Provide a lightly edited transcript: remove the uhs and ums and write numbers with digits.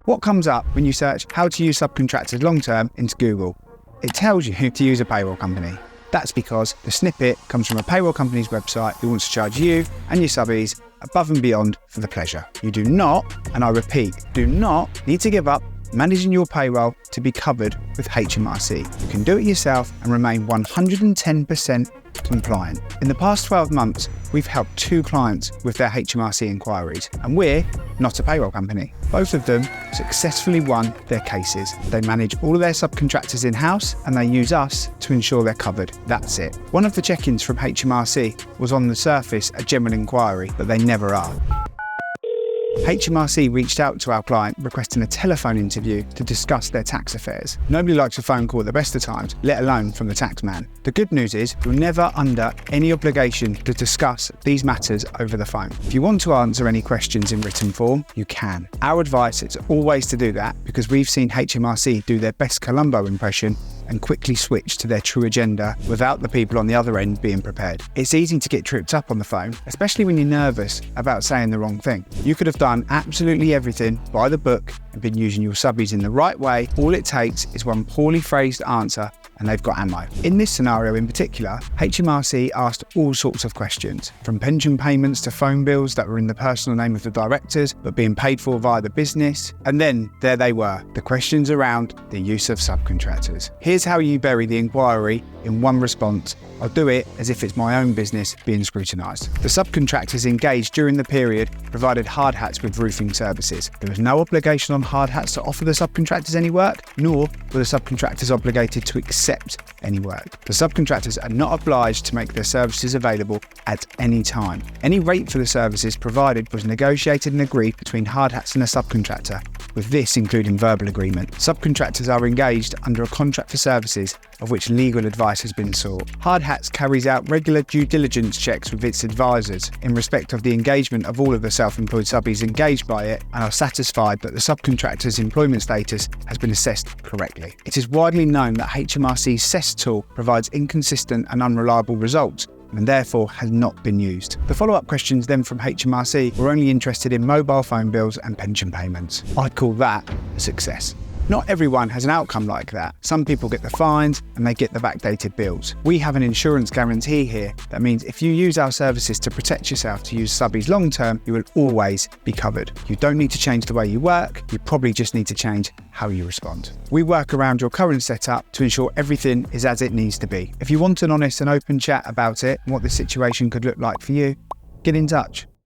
What comes up when you search how to use subcontractors long-term into Google? It tells you to use a payroll company. That's because the snippet comes from a payroll company's website who wants to charge you and your subbies above and beyond for the pleasure. You do not, and I repeat, do not need to give up managing your payroll to be covered with HMRC. You can do it yourself and remain 110% compliant. In the past 12 months, we've helped 2 clients with their HMRC inquiries, and we're not a payroll company. Both of them successfully won their cases. They manage all of their subcontractors in-house and they use us to ensure they're covered. That's it. One of the check-ins from HMRC was on the surface a general inquiry, but they never are. HMRC reached out to our client requesting a telephone interview to discuss their tax affairs. Nobody likes a phone call at the best of times, let alone from the tax man. The good news is you're never under any obligation to discuss these matters over the phone. If you want to answer any questions in written form, you can. Our advice is always to do that because we've seen HMRC do their best Columbo impression and quickly switch to their true agenda without the people on the other end being prepared. It's easy to get tripped up on the phone, especially when you're nervous about saying the wrong thing. You could have done absolutely everything by the book and been using your subbies in the right way. All it takes is one poorly phrased answer and they've got ammo. In this scenario in particular, HMRC asked all sorts of questions, from pension payments to phone bills that were in the personal name of the directors but being paid for via the business. And then there they were, the questions around the use of subcontractors. Here's how you bury the inquiry in one response. I'll do it as if it's my own business being scrutinised. The subcontractors engaged during the period provided HardHats with roofing services. There was no obligation on HardHats to offer the subcontractors any work, nor were the subcontractors obligated to accept any work. The subcontractors are not obliged to make their services available at any time. Any rate for the services provided was negotiated and agreed between HardHats and a subcontractor, with this including verbal agreement. Subcontractors are engaged under a contract for services of which legal advice has been sought. HardHats carries out regular due diligence checks with its advisors in respect of the engagement of all of the self-employed subbies engaged by it and are satisfied that the subcontractor's employment status has been assessed correctly. It is widely known that HMRC's CES tool provides inconsistent and unreliable results and therefore has not been used. The follow-up questions then from HMRC were only interested in mobile phone bills and pension payments. I'd call that a success. Not everyone has an outcome like that. Some people get the fines and they get the backdated bills. We have an insurance guarantee here that means if you use our services to protect yourself to use subbies long term, you will always be covered. You don't need to change the way you work, you probably just need to change how you respond. We work around your current setup to ensure everything is as it needs to be. If you want an honest and open chat about it and what the situation could look like for you, get in touch.